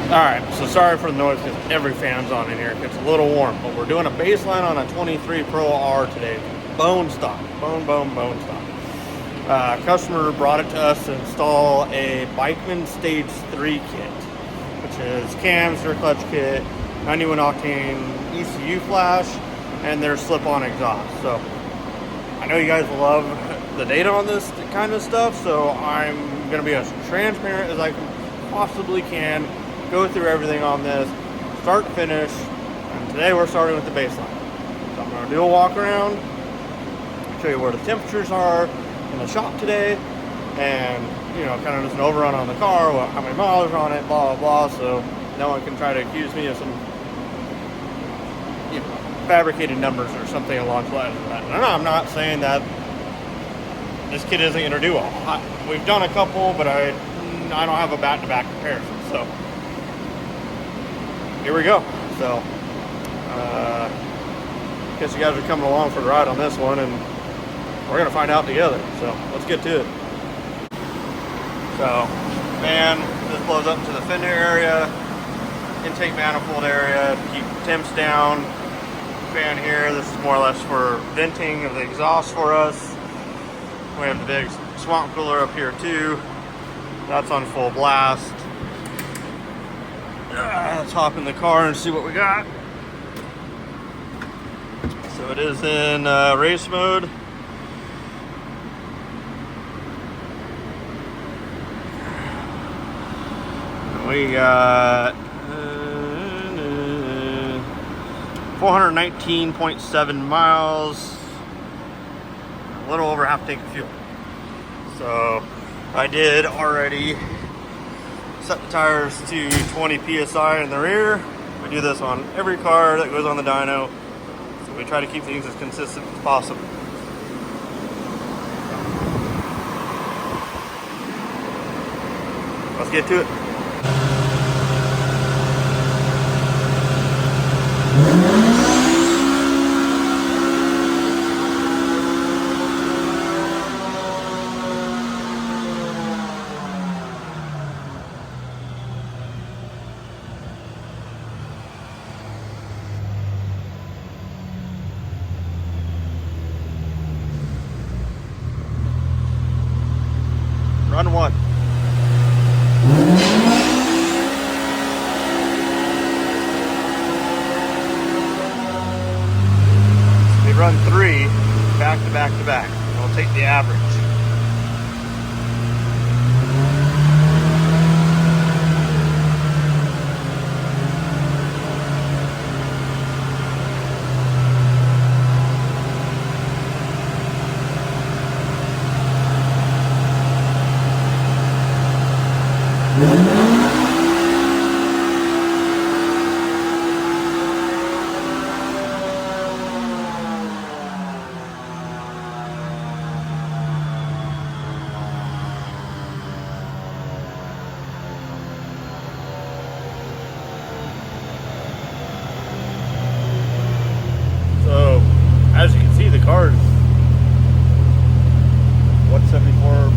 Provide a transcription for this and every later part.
Alright, so sorry for the noise because every fan's on in here. It's a little warm, but we're doing a baseline on a 23 Pro R today. Bone stock. Bone stock. Customer brought it to us to install a Bikeman Stage 3 kit, which is cams, rear clutch kit, 91 octane ECU flash, and their slip-on exhaust. So I know you guys love the data on this kind of stuff, so I'm going to be as transparent as I possibly can. Go through everything on this, start to finish, and today we're starting with the baseline. So I'm going to do a walk around, show you where the temperatures are in the shop today, and kind of just an overrun on the car, how many miles are on it, blah blah blah, so no one can try to accuse me of some fabricated numbers or something along the lines of that. And I'm not saying that this kit isn't going to do well. We've done a couple, but I don't have a back-to-back comparison, so here we go. So guess you guys are coming along for the ride on this one, and we're gonna find out together. So let's get to it. So fan, this blows up to the fender area, intake manifold area to keep temps down. Fan here, this is more or less for venting of the exhaust for us. We have the big swamp cooler up here too. That's on full blast. Let's hop in the car and see what we got. So it is in race mode. We got 419.7 miles, a little over half tank of fuel. So I did already set the tires to 20 psi in the rear. We do this on every car that goes on the dyno, so we try to keep things as consistent as possible. Let's get to it. Run one. We run three back to back to back. We'll take the average. As you can see, the car is 174.32,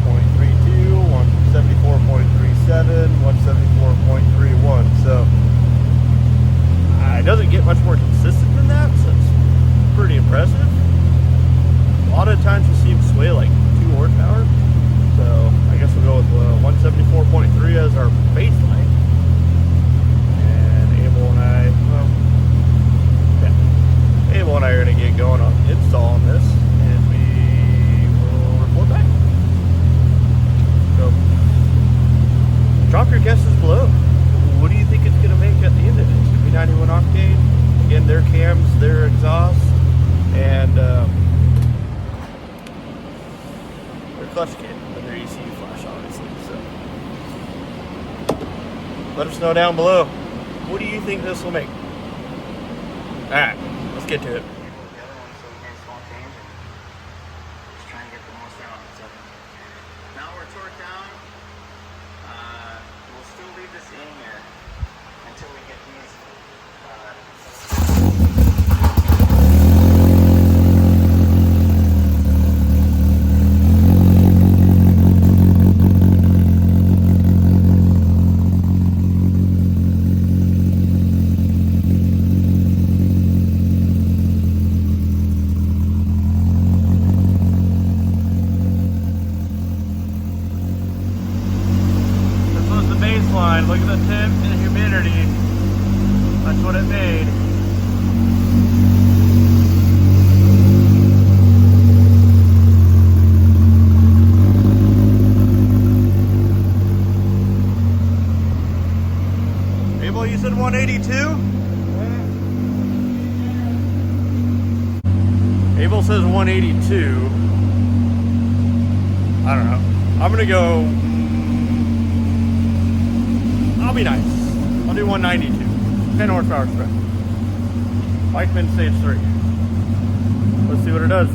174.37, 174.31. So it doesn't get much more consistent than that, so it's pretty impressive. A lot of times you see them sway like 2 horsepower. So I guess we'll go with 174.3 as our baseline. And Abel and I are going to get going on installing this, and we will report back. So, drop your guesses below. What do you think it's going to make at the end of it? It's going to be 91 octane. Again, their cams, their exhaust, and their clutch kit, and their ECU flash, obviously. So, let us know down below. What do you think this will make? All right. Let's get to it. Now we're torqued down. We'll still leave this in here until we get these baseline. Look at the temp and the humidity. That's what it made. Abel, you said 182? Abel says 182. I don't know. I'm gonna go. I'll be nice. I'll do 192. 10 horsepower spread. Bikeman stage 3. Let's see what it does.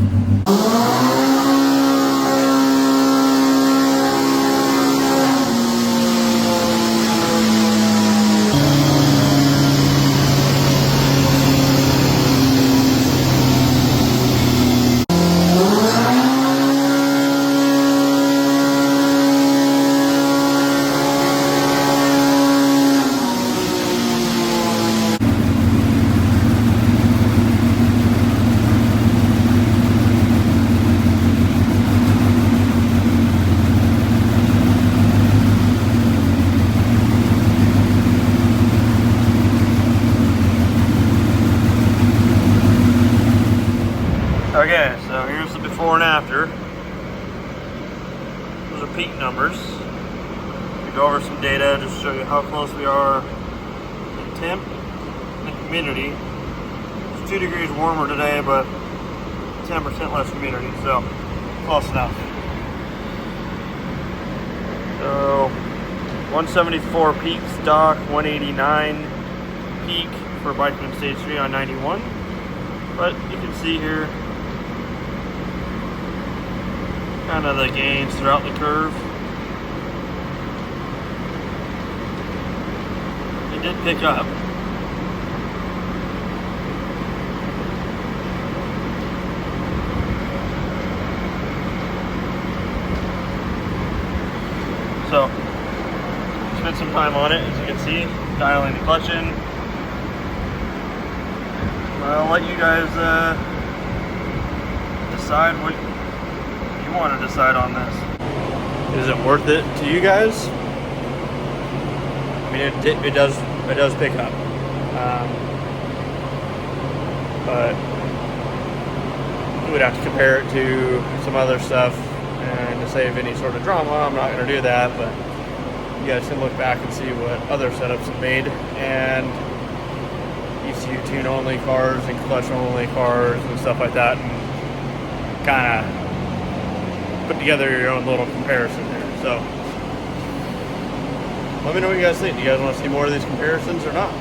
Okay, so here's the before and after. Those are peak numbers. We go over some data just to show you how close we are in temp and humidity. It's 2 degrees warmer today, but 10% less humidity, so close enough. So 174 peak stock, 189 peak for Bikeman Stage 3 on 91. But you can see here kind of the gains throughout the curve. It did pick up. So, spent some time on it, as you can see, dialing the clutch in. I'll let you guys decide what you want to decide on this. Is it worth it to you guys? I mean, it does pick up, but we'd have to compare it to some other stuff, and to save any sort of drama, I'm not going to do that. But you guys can look back and see what other setups have made, and ECU tune only cars and clutch only cars and stuff like that, and kind of put together your own little comparison there. So let me know what you guys think. Do you guys want to see more of these comparisons or not?